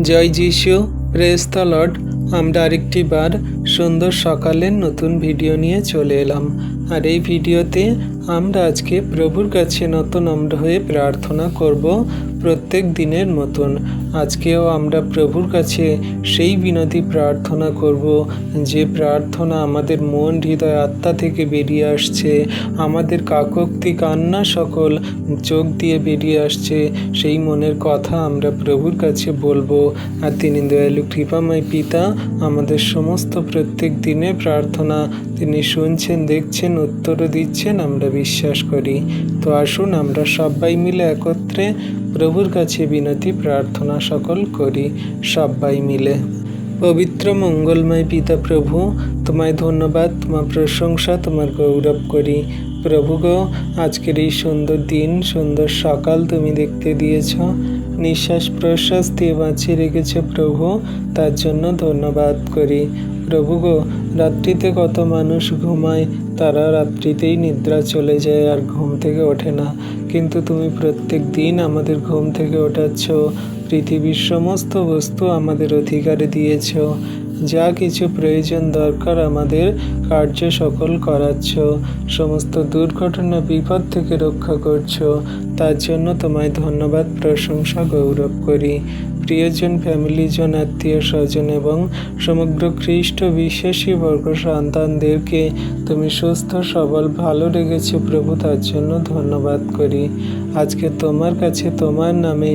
জয় যিশু, praise the Lord. আমরা আরেকটি বার সুন্দর সকালের নতুন ভিডিও নিয়ে চলে এলাম। আর এই ভিডিওতে আমরা আজকে প্রভুর কাছে নম্র হয়ে প্রার্থনা করব প্রত্যেক দিনের মতন। আজকেও আমরা প্রভুর কাছে সেই বিনতি প্রার্থনা করব যে প্রার্থনা আমাদের মন, হৃদয়, আত্মা থেকে বেরিয়ে আসছে, আমাদের কাকোক্তি কান্না সকল চোখ দিয়ে বেরিয়ে আসছে। সেই মনের কথা আমরা প্রভুর কাছে বলবো। আর তিনি দয়ালু কৃপাময় পিতা, আমাদের সমস্ত প্রত্যেক দিনের প্রার্থনা তিনি শুনছেন, দেখছেন, উত্তরও দিচ্ছেন, আমরা বিশ্বাস করি। তো আসুন আমরা সবাই মিলে একত্রে প্রভুর কাছে বিনতি প্রার্থনা সকল করি, সবাই মিলে। পবিত্র মঙ্গলময় পিতা প্রভু, তোমায় ধন্যবাদ, তোমার প্রশংসা, তোমার গৌরব করি। প্রভু গো, আজকের এই সুন্দর দিন, সুন্দর সকাল তুমি দেখতে দিয়েছ, নিঃশ্বাস প্রশ্বাস দিয়ে বাঁচিয়ে রেখেছ প্রভু, তার জন্য ধন্যবাদ করি। প্রভু গো, রাত্রিতে কত মানুষ ঘুমায়, তারা রাত্রিতেই নিদ্রা চলে যায় আর ঘুম থেকে ওঠে না, কিন্তু তুমি প্রত্যেক দিন আমাদের ঘুম থেকে ওঠাচ্ছ। পৃথিবীর সমস্ত বস্তু আমাদের অধিকারে দিয়েছ, যা কিছু প্রয়োজন দরকার আমাদের কার্য সকল করাচ্ছ, সমস্ত দুর্ঘটনা বিপদ থেকে রক্ষা করছো, তার জন্য তোমায় ধন্যবাদ, প্রশংসা, গৌরব করি। প্রিয়জন, ফ্যামিলিজন, আত্মীয় স্বজন এবং সমগ্র খ্রিস্ট বিশ্বাসী বর্গ সন্তানদেরকে তুমি সুস্থ সবল ভালো রেখেছো প্রভু, তার জন্য ধন্যবাদ করি। আজকে তোমার কাছে তোমার নামে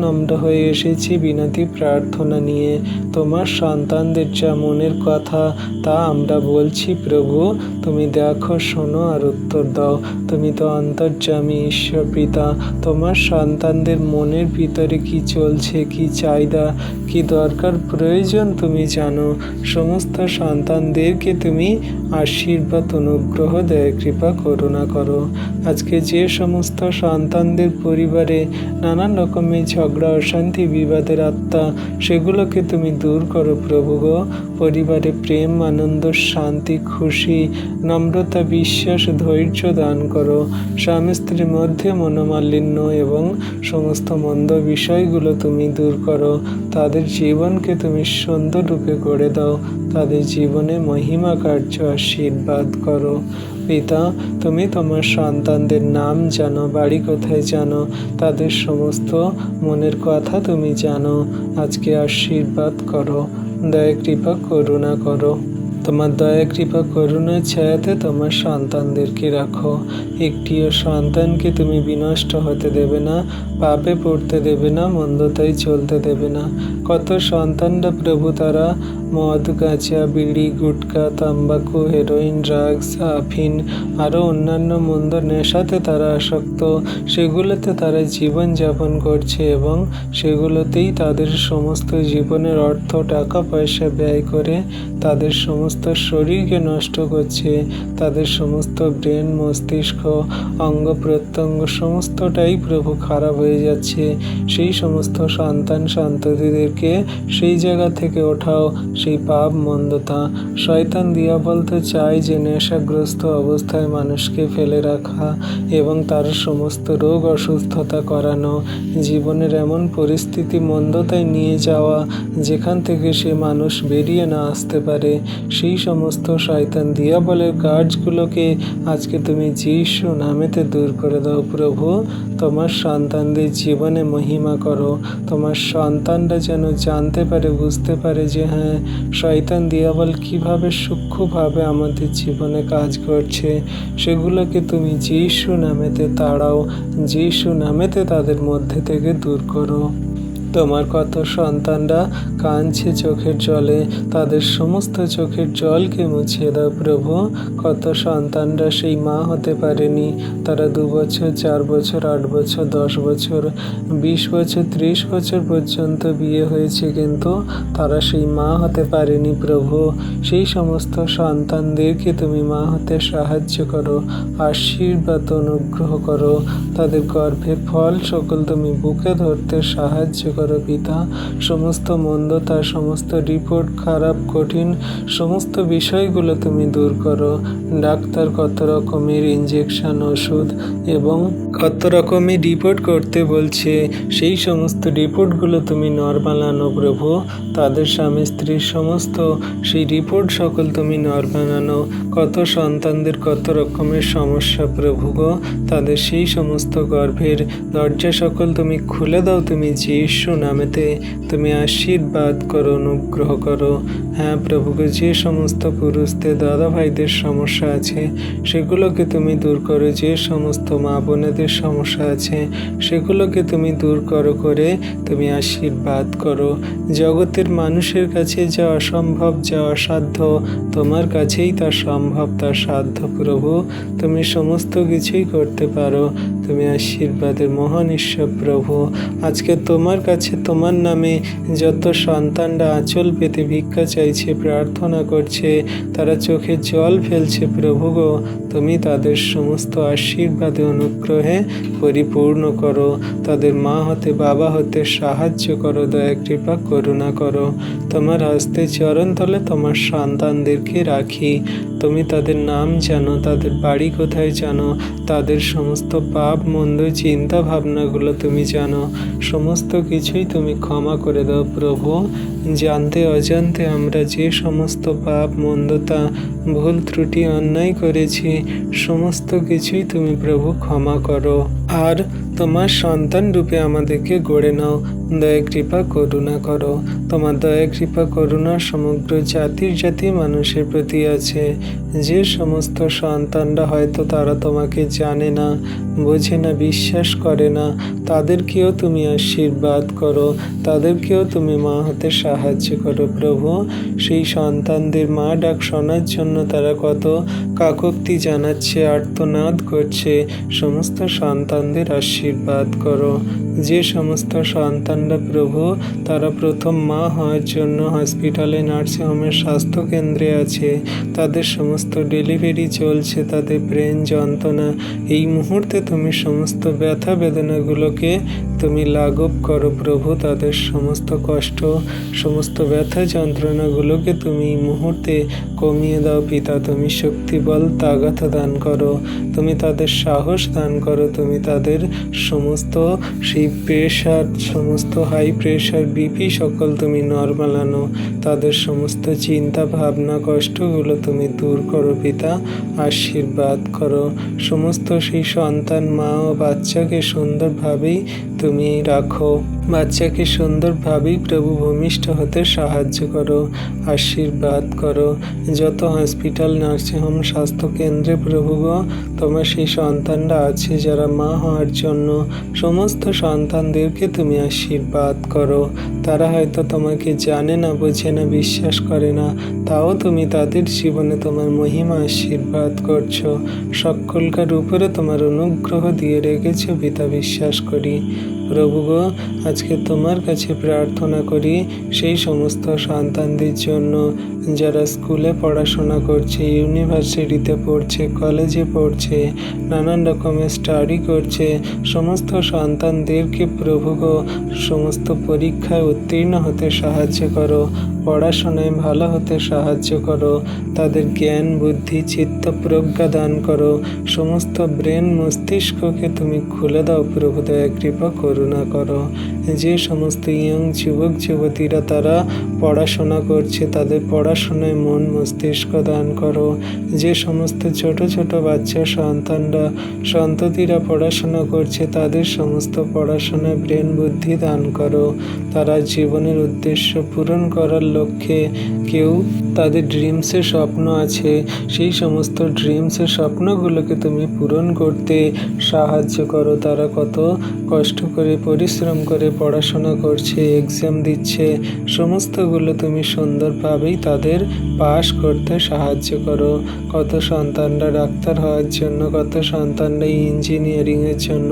নম্র হয়ে এসেছি বিনতি প্রার্থনা নিয়ে। তোমার সন্তানদের যা মনের কথা তা আমরা বলছি প্রভু, তুমি দেখো, শোনো আর উত্তর দাও। তুমি তো অন্তর্যামী ঈশ্বর পিতা, তোমার সন্তানদের মনের ভিতরে কি চলছে, কি চাহিদা, কি দরকার, প্রয়োজন তুমি জানো। সমস্ত সন্তানদেরকে তুমি আশীর্বাদ, অনুগ্রহ, দয়া, কৃপা, করুণা করো। আজকে যে সমস্ত সন্তানদের পরিবারে নানান রকমের ঝগড়া, অশান্তি, বিবাদের আত্মা, সেগুলোকে তুমি দূর করো প্রভু গো। পরিবারে প্রেম, আনন্দ, শান্তি, খুশি, নম্রতা, বিশ্বাস, ধৈর্য দান করো। স্বামী স্ত্রীর মধ্যে মনোমালিন্য এবং সমস্ত মন্দ বিষয়গুলো তুমি দূর করো। তাদের জীবনকে তুমি সুন্দর রূপে গড়ে দাও, তাদের জীবনে মহিমা কার্য আশীর্বাদ করো। পিতা, তুমি তোমার সন্তানদের নাম জানো, বাড়ি কোথায় জানো, তাদের সমস্ত মনের কথা তুমি জানো। আজকে আশীর্বাদ করো, দয়া, কৃপা, করুণা করো। তোমার দয়া, কৃপা, করুণার ছায়াতে তোমার সন্তানদেরকে রাখো। একটিও সন্তানকে তুমি বিনষ্ট হতে দেবে না, পাপে পড়তে দেবে না, মন্দতায় চলতে দেবে না। কত সন্তানরা প্রভু তারা মদ, গাঁজা, বিড়ি, গুটকা, তাম্বাকু, হেরোইন, ড্রাগস, আফিন, আরও অন্যান্য মন্দ নেশাতে তারা আসক্ত, সেগুলোতে তারা জীবনযাপন করছে এবং সেগুলোতেই তাদের সমস্ত জীবনের অর্থ, টাকা পয়সা ব্যয় করে তাদের সমস্ত শরীরকে নষ্ট করছে। তাদের সমস্ত ব্রেন, মস্তিষ্ক, অঙ্গ প্রত্যঙ্গ সমস্তটাই প্রভু খারাপ হয়ে যাচ্ছে। সেই সমস্ত সন্তান সন্ততিদেরকে সেই জায়গা থেকে ওঠাও, সেই পাপ, মন্দতা। শয়তান দিয়াবল তো চায় যে নেশাগ্রস্ত অবস্থায় মানুষকে ফেলে রাখা এবং তার সমস্ত রোগ অসুস্থতা করানো, জীবনের এমন পরিস্থিতি মন্দতায় নিয়ে যাওয়া যেখান থেকে সে মানুষ বেরিয়ে না আসতে পারে। সেই সমস্ত শয়তান দিয়াবলের কাজগুলোকে আজকে তুমি যিশু নামেতে দূর করে দাও প্রভু। তোমার সন্তানদের জীবনে মহিমা করো। তোমার সন্তানরা যেন জানতে পারে, বুঝতে পারে যে হ্যাঁ, শয়তান দিয়াবল কীভাবে সূক্ষ্মভাবে আমাদের জীবনে কাজ করছে, সেগুলোকে তুমি যিশু নামেতে তাড়াও, যিশু নামেতে তাদের মধ্যে থেকে দূর করো। তোমার কত সন্তানরা কাঁদছে চোখের জলে, তাদের সমস্ত চোখের জলকে মুছিয়ে দাও প্রভু। কত সন্তানরা সেই মা হতে পারেনি, তারা 2 বছর, 4 বছর, 8 বছর, 10 বছর, 20 বছর, 30 বছর পর্যন্ত বিয়ে হয়েছে, কিন্তু তারা সেই মা হতে পারেনি প্রভু। সেই সমস্ত সন্তানদেরকে তুমি মা হতে সাহায্য করো, আশীর্বাদ, অনুগ্রহ করো। তাদের গর্ভের ফল সকল তুমি বুকে ধরতে সাহায্য করো পিতা। সমস্ত মন্দতা, সমস্ত রিপোর্ট খারাপ, কঠিন সমস্ত বিষয়গুলো তুমি দূর করো। ডাক্তার কত রকমের ইঞ্জেকশন, ওষুধ এবং কত রকমের রিপোর্ট করতে বলছে, সেই সমস্ত রিপোর্টগুলো তুমি নর্মাল আনো প্রভু। তাদের স্বামী স্ত্রীর সমস্ত সেই রিপোর্ট সকল তুমি নর্মাল আনো। কত সন্তানদের কত রকমের সমস্যা প্রভু গো, তাদের সেই সমস্ত গর্ভের দরজা সকল তুমি খুলে দাও। তুমি যিশু নামেতে তুমি আশীর্বাদ করো, অনুগ্রহ করো। হ্যাঁ প্রভুকে, যে সমস্ত পুরুষদের দাদা ভাইদের সমস্যা আছে সেগুলোকে তুমি দূর করো। যে সমস্ত মা বোনেদের সমস্যা আছে সেগুলোকে তুমি দূর করো, করে তুমি আশীর্বাদ করো। জগতের মানুষের কাছে যা অসম্ভব, যা অসাধ্য, তোমার কাছেই তা সম্ভব, তা সাধ্য প্রভু। তুমি সমস্ত কিছুই করতে পারো। তুমি আশীর্বাদের মহান ঈশ্বর প্রভু। আজকে তোমার কাছে তোমার নামে যত সন্তানরা আঁচল পেতে ভিক্ষা চাইছে, প্রার্থনা করছে, তারা চোখে জল ফেলছে প্রভু গো, তুমি তাদের সমস্ত আশীর্বাদে অনুগ্রহে পরিপূর্ণ করো। তাদের মা হতে বাবা হতে সাহায্য করো, দয়া কৃপা করুণা করো। তোমার হস্তে চরণ তলে তোমার সন্তানদেরকে রাখি। তুমি তাদের নাম জানো, তাদের বাড়ি কোথায় জানো, তাদের সমস্ত পাপ মন্দ চিন্তা ভাবনাগুলো তুমি জানো। সমস্ত কিছুই তুমি ক্ষমা করে দাও প্রভু। জানতে অজান্তে আমরা যে সমস্ত পাপ মন্দতা ভুল ত্রুটি অন্যায় করেছি, সমস্ত কিছুই তুমি প্রভু ক্ষমা করো। আর তোমার সন্তান রূপে আমাদেরকে গড়ে নাও, দয়া কৃপা করুণা করো। তোমার দয়া কৃপা করুণা সমগ্র জাতির জাতি মানুষের প্রতি আছে। যে সমস্ত সন্তানরা হয়তো তারা তোমাকে জানে না, বোঝে না, বিশ্বাস করে না, তাদেরকেও তুমি আশীর্বাদ করো, তাদেরকেও তুমি মা হতে সাহায্য করো প্রভু। সেই সন্তানদের মা ডাক শোনার জন্য তারা কত কাকক্তি জানাচ্ছে, আর্তনাদ করছে, সমস্ত সন্তানদের আশীর্বাদ করো। যে সমস্ত সন্তানরা প্রভু তারা প্রথম মা হওয়ার জন্য হসপিটালে, নার্সিংহোমের, স্বাস্থ্যকেন্দ্রে আছে, তাদের সমস্ত ডেলিভারি চলছে, তাদের ব্রেন যন্ত্রণা, এই মুহূর্তে তুমি সমস্ত ব্যথা বেদনাগুলোকে তুমি লাঘব করো প্রভু। তাদের সমস্ত কষ্ট, সমস্ত ব্যথা যন্ত্রণাগুলোকে তুমি এই মুহূর্তে কমিয়ে দাও পিতা। তুমি শক্তি, বল, তাগাত দান করো, তুমি তাদের সাহস দান করো, তুমি তাদের সমস্ত সেই প্রেশার, সমস্ত হাই প্রেশার, বিপি সকল তুমি নর্মাল আনো। তাদের সমস্ত চিন্তা ভাবনা কষ্টগুলো তুমি দূর করো পিতা, আশীর্বাদ করো। সমস্ত সেই সন্তান, মা ও বাচ্চাকে সুন্দরভাবেই তুমি রাখো, বাচ্চাকে সুন্দরভাবেই প্রভু ভূমিষ্ঠ হতে সাহায্য করো, আশীর্বাদ করো। যত হসপিটাল, নার্সিংহোম, স্বাস্থ্যকেন্দ্রে প্রভু গো তোমার সেই সন্তানরা আছে যারা মা হওয়ার জন্য, সমস্ত সন্তানদেরকে তুমি আশীর্বাদ করো। তারা হয়তো তোমাকে জানে না, বোঝে না, বিশ্বাস করে না, তাও তুমি তাদের জীবনে তোমার মহিমা আশীর্বাদ করছো। সকলকার উপরে তোমার অনুগ্রহ দিয়ে রেখেছো পিতা, বিশ্বাস করি প্রভু গো। আজকে তোমার কাছে প্রার্থনা করি সেই সমস্ত সন্তানদের জন্য যারা স্কুলে পড়াশোনা করছে, ইউনিভার্সিটিতে পড়ছে, কলেজে পড়ছে, নানান রকমের স্টাডি করছে, সমস্ত সন্তানদেরকে প্রভু গো সমস্ত পরীক্ষায় উত্তীর্ণ হতে সাহায্য করো, পড়াশোনায় ভালো হতে সাহায্য করো, তাদের জ্ঞান, বুদ্ধি, চিত্ত, প্রজ্ঞা দান করো। সমস্ত ব্রেন, মস্তিষ্ককে তুমি খুলে দাও প্রভু, দয়া কৃপা করুণা করো। যে সমস্ত ইয়ং যুবক যুবতীরা তারা পড়াশোনা করছে, তাদের পড়াশোনায় মন, মস্তিষ্ক দান করো। যে সমস্ত ছোট ছোট বাচ্চা সন্তানরা, সন্ততিরা পড়াশোনা করছে, তাদের সমস্ত পড়াশোনায় ব্রেন, বুদ্ধি দান করো। তারা জীবনের উদ্দেশ্য পূরণ করার লক্ষ্যে, কেউ তাদের ড্রিমসের স্বপ্ন আছে, সেই সমস্ত ড্রিমসের স্বপ্নগুলোকে তুমি পূরণ করতে সাহায্য করো। তারা কত কষ্ট করে, পরিশ্রম করে পড়াশোনা করছে, এক্সাম দিচ্ছে, সমস্তগুলো তুমি সুন্দরভাবেই তাদের পাশ করতে সাহায্য করো। কত সন্তানরা ডাক্তার হওয়ার জন্য, কত সন্তানরা ইঞ্জিনিয়ারিংয়ের জন্য,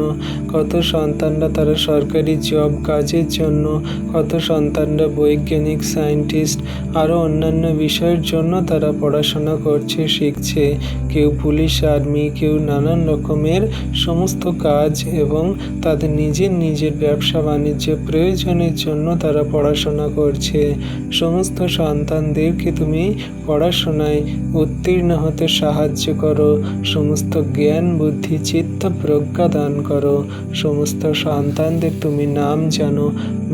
কত সন্তানরা তারা সরকারি জব কাজের জন্য, কত সন্তানরা বৈজ্ঞানিক, সায়েন্টিস্ট, আরও অন্যান্য বিষয়ের জন্য তারা পড়াশোনা করছে, শিখছে। কেউ পুলিশ, আর্মি, কেউ নানান রকমের সমস্ত কাজ এবং তাদের নিজের নিজের ব্যবসা বাণিজ্য যে প্রয়োজনের জন্য তারা পড়াশোনা করছে। সমস্ত সন্তানদেরকে তুমি পড়াশোনায় উত্তীর্ণ হতে সাহায্য করো। সমস্ত জ্ঞান বুদ্ধি চিত্ত প্রজ্ঞা দান করো। সমস্ত সন্তানদের তুমি নাম জানো,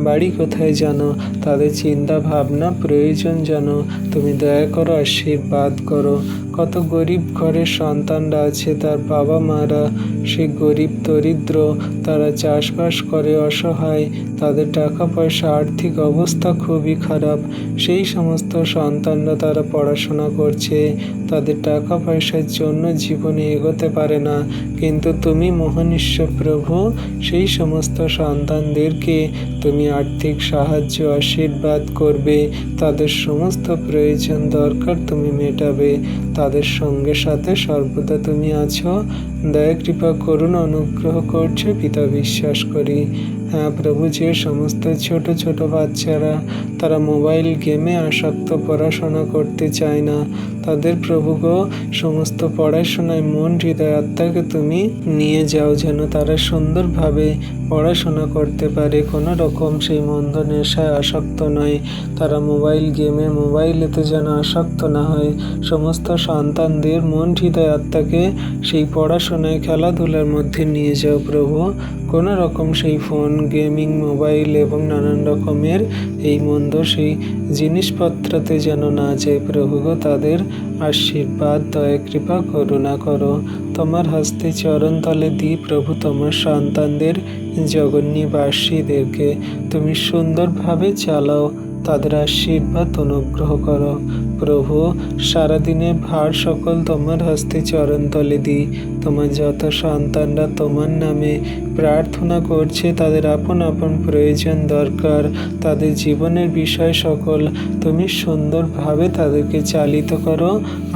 বাড়ি কোথায় জানো, তাদের চিন্তা ভাবনা প্রয়োজন জানো। তুমি দয়া করো, আশীর্বাদ করো। কত গরিব ঘরের সন্তানরা আছে, তার বাবা মারা সে গরিব দরিদ্র, তারা চাষবাস করে, অসহায়, তাদের টাকা পয়সা আর্থিক অবস্থা খুবই খারাপ। সেই সমস্ত সন্তানরা তারা পড়াশোনা করছে, তাদের টাকা পয়সার জন্য জীবনে এগোতে পারে না, কিন্তু তুমি মহান ঈশ্বর প্রভু সেই সমস্ত সন্তানদেরকে তুমি আর্থিক সাহায্য আশীর্বাদ করবে। তাদের সমস্ত প্রয়োজন দরকার তুমি মেটাবে। তাদের সঙ্গে সাথে সর্বদা তুমি আছো, দয়া কৃপা করুন অনুগ্রহ করছে পিতা বিশ্বাস করি। হ্যাঁ প্রভু, যে সমস্ত ছোট ছোট বাচ্চারা তারা মোবাইল গেমে আসক্ত, পড়াশোনা করতে চায় না, তাদের প্রভু গো সমস্ত পড়াশোনায় মন হৃদয় আত্মাকে তুমি নিয়ে যাও, যেন তারা সুন্দরভাবে পড়াশোনা করতে পারে, কোনো রকম সেই মন্দ নেশায় আসক্ত নয়, তারা মোবাইল গেমে মোবাইলেতে যেন আসক্ত না হয়। সমস্ত সন্তানদের মন হৃদয় আত্মাকে সেই পড়াশোনায় খেলাধুলার মধ্যে নিয়ে যাও প্রভু। কোনো রকম সেই ফোন গেমিং মোবাইল এবং নানান রকমের এই মন্দ সেই জিনিসপত্রতে যেন না যায় প্রভু গো। তাদের আশীর্বাদ দয়া কৃপা করুণা করো। তোমার হস্তে চরণ তলে দিই প্রভু তোমার সন্তানদের জগন্নিবাসীদেরকে তুমি সুন্দরভাবে চালাও, তাদের আশীর্বাদ অনুগ্রহ করো প্রভু। সারাদিনের ভার সকল তোমার হস্তে চরণ তলে দিই। তোমার যত সন্তানরা তোমার নামে প্রার্থনা করছে, তাদের আপন আপন প্রয়োজন দরকার, তাদের জীবনের বিষয় সকল তুমি সুন্দরভাবে তাদেরকে চালিত করো,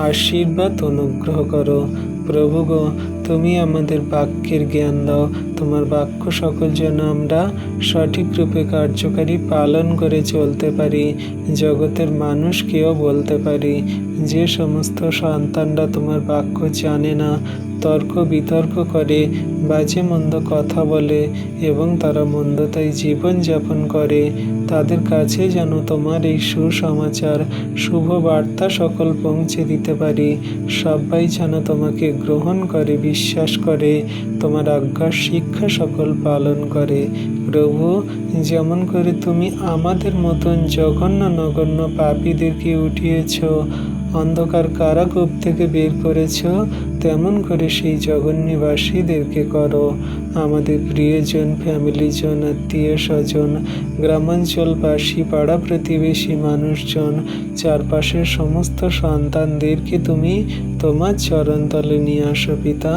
আশীর্বাদ অনুগ্রহ করো প্রভু গো। তুমি আমাদের বাক্যের জ্ঞান দাও, তোমার বাক্য সকল যেন আমরা সঠিক রূপে কার্যকারী পালন করে চলতে পারি, জগতের মানুষকেও বলতে পারি। যে সমস্ত সন্তানরা তোমার বাক্য জানে না, তর্ক বিতর্ক করে, বাজে মন্দ কথা বলে এবং তারা মন্দতায় জীবনযাপন করে, তাদের কাছে যেন তোমার এই সুসমাচার শুভ বার্তা সকল পৌঁছে দিতে পারি। সবাই যেন তোমাকে গ্রহণ করে, বিশ্বাস করে, তোমার আজ্ঞা শিক্ষা সকল পালন করে প্রভু। যেমন করে তুমি আমাদের মতন জঘন্য নগণ্য পাপীদেরকে উঠিয়েছ, অন্ধকার কারাকূপ থেকে বের করেছ, তেমন করে সেই জগন্নিবাসীদেরকে করো। আমাদের প্রিয়জন, ফ্যামিলিজন, আত্মীয় স্বজন, গ্রামাঞ্চলবাসী, পাড়া প্রতিবেশী মানুষজন, চারপাশের সমস্ত সন্তানদেরকে তুমি তোমার চরণতলে নিয়ে আসো পিতা,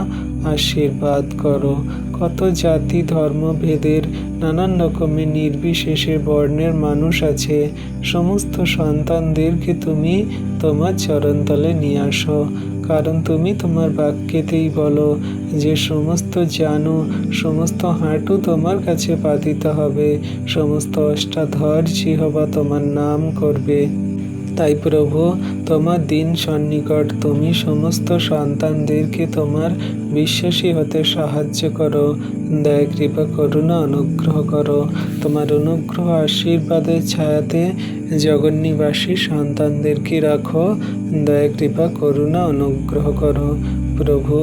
আশীর্বাদ করো। কত জাতি ধর্ম ভেদের নানান রকমের নির্বিশেষে বর্ণের মানুষ আছে, সমস্ত সন্তানদেরকে তুমি তোমার চরণতলে নিয়ে আসো। কারণ তুমি তোমার বাক্যেতেই বলো যে সমস্ত জানো, সমস্ত হাঁটু তোমার কাছে পাতিত হবে, সমস্ত অষ্টাধর জিহ্বা তোমার নাম করবে। তাই প্রভু, তোমার দিন সন্নিকট, তুমি সমস্ত সন্তানদেরকে তোমার বিশ্বাসী হতে সাহায্য করো, দয়া কৃপা করুণা অনুগ্রহ করো। তোমার অনুগ্রহ আশীর্বাদের ছায়াতে জগন্নিবাসী সন্তানদেরকে রাখো, দয়া কৃপা করুণা অনুগ্রহ করো প্রভু।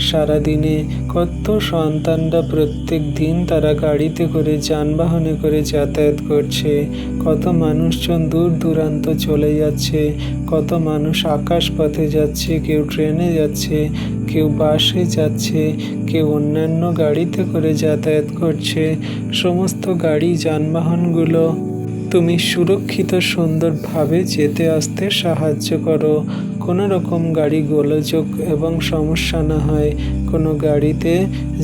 সারাদিনে কত সন্তানরা প্রত্যেক দিন তারা গাড়িতে করে, যানবাহনে করে যাতায়াত করছে, কত মানুষজন দূর দূরান্ত চলে যাচ্ছে, কত মানুষ আকাশ পথে যাচ্ছে, কেউ ট্রেনে যাচ্ছে, কেউ বাসে যাচ্ছে, কেউ অন্যান্য গাড়িতে করে যাতায়াত করছে। সমস্ত গাড়ি যানবাহনগুলো তুমি সুরক্ষিত সুন্দরভাবে যেতে আসতে সাহায্য করো। কোনো রকম গাড়ি গোলযোগ এবং সমস্যা না হয়, কোনো গাড়িতে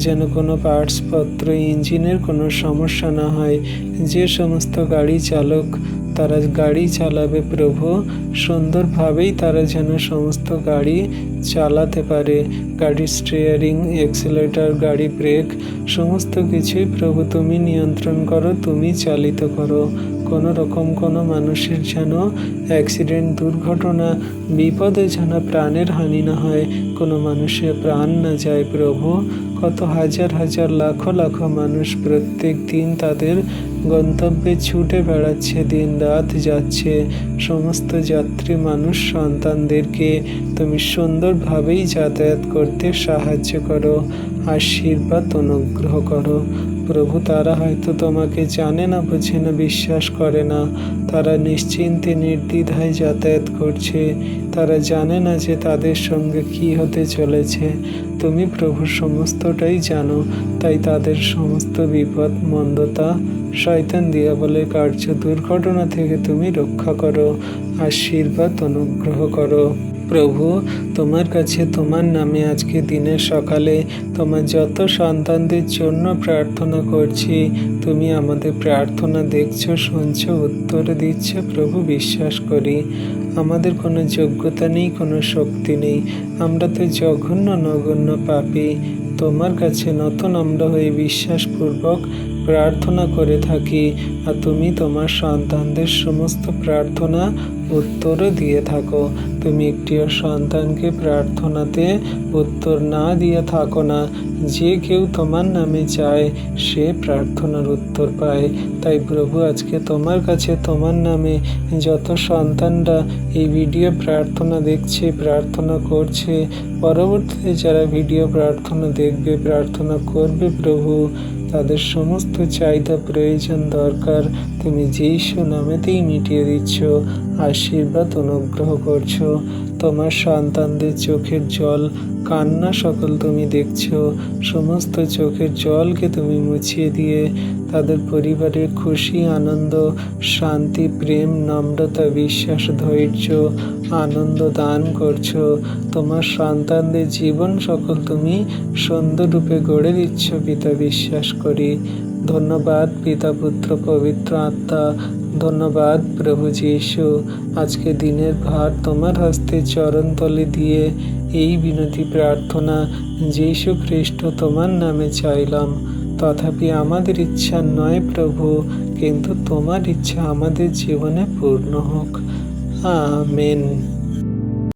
যেন কোনো পার্টসপত্র ইঞ্জিনের কোনো সমস্যা না হয়। যে সমস্ত গাড়ি চালক তারা গাড়ি চালাবে প্রভু, সুন্দরভাবেই তারা যেন সমস্ত গাড়ি চালাতে পারে। গাড়ির স্টিয়ারিং, এক্সেলেটর, গাড়ি ব্রেক সমস্ত কিছুই প্রভু তুমি নিয়ন্ত্রণ করো, তুমি চালিত করো। কোনো রকম কোনো মানুষের যেন অ্যাক্সিডেন্ট, দুর্ঘটনা, বিপদে যেন প্রাণের হানি না হয়, কোনো মানুষের প্রাণ না যায় প্রভু। কত হাজার হাজার লাখ লাখ মানুষ প্রত্যেক দিন তাদের গন্তব্যে ছুটে বেড়াচ্ছে, দিন রাত যাচ্ছে। সমস্ত যাত্রী মানুষ সন্তানদেরকে তুমি সুন্দরভাবেই যাতায়াত করতে সাহায্য করো, আশীর্বাদ অনুগ্রহ করো প্রভু। তারা হয়তো তোমাকে জানে না, বোঝে না, বিশ্বাস করে না, তারা নিশ্চিন্তে নির্দ্বিধায় যাতায়াত করছে, তারা জানে না যে তাদের সঙ্গে কি হতে চলেছে। তুমি প্রভু সমস্তটাই জানো, তাই তাদের সমস্ত বিপদ, মন্দতা, শয়তান দিয়াবলের কার্য, দুর্ঘটনা থেকে তুমি রক্ষা করো, আশীর্বাদ অনুগ্রহ করো প্রভু। তোমার কাছে তোমার নামে আজকে দিনের সকালে তোমার যত সন্তানদের জন্য প্রার্থনা করছি। তুমি আমাদের প্রার্থনা দেখছো, শুনছো, উত্তর দিচ্ছ প্রভু, বিশ্বাস করি। আমাদের কোনো যোগ্যতা নেই, কোনো শক্তি নেই, আমরা তো জঘন্য নগণ্য পাপী। তোমার কাছে নত নম্র হয়ে বিশ্বাসপূর্বক প্রার্থনা করে থাকি, আর তুমি তোমার সন্তানদের সমস্ত প্রার্থনা উত্তরও দিয়ে থাকো। তুমি একটিও সন্তানকে প্রার্থনাতে উত্তর না দিয়ে থাকো না। যে কেউ তোমার নামে চায় সে প্রার্থনার উত্তর পায়। তাই প্রভু আজকে তোমার কাছে তোমার নামে যত সন্তানরা এই ভিডিও প্রার্থনা দেখছে, প্রার্থনা করছে, পরবর্তীতে যারা ভিডিও প্রার্থনা দেখবে, প্রার্থনা করবে প্রভু, তাদের সমস্ত চাহিদা, প্রয়োজন, দরকার তুমি যিশু নামেতেই মিটিয়ে দিচ্ছ, আশীর্বাদ অনুগ্রহ করছো। তোমার সন্তানদের চোখের জল, কান্না সকল তুমি দেখছো, সমস্ত চোখের জলকে তুমি মুছিয়ে দিয়ে তাদের পরিবারের খুশি, আনন্দ, শান্তি, প্রেম, নম্রতা, বিশ্বাস, ধৈর্য, আনন্দ দান করছো। তোমার সন্তানদের জীবন সকল তুমি সুন্দররূপে গড়ে দিচ্ছ পিতা, বিশ্বাস করি। ধন্যবাদ পিতা, পুত্র, পবিত্র আত্মা। ধন্যবাদ প্রভু যীশু। আজকে দিনের ভার তোমার হস্তে চরণতলে দিয়ে এই বিনতি প্রার্থনা যীশু খ্রিস্ট তোমার নামে চাইলাম। তথাপি আমাদের ইচ্ছা নয় প্রভু, কিন্তু তোমার ইচ্ছা আমাদের জীবনে পূর্ণ হোক। আমেন।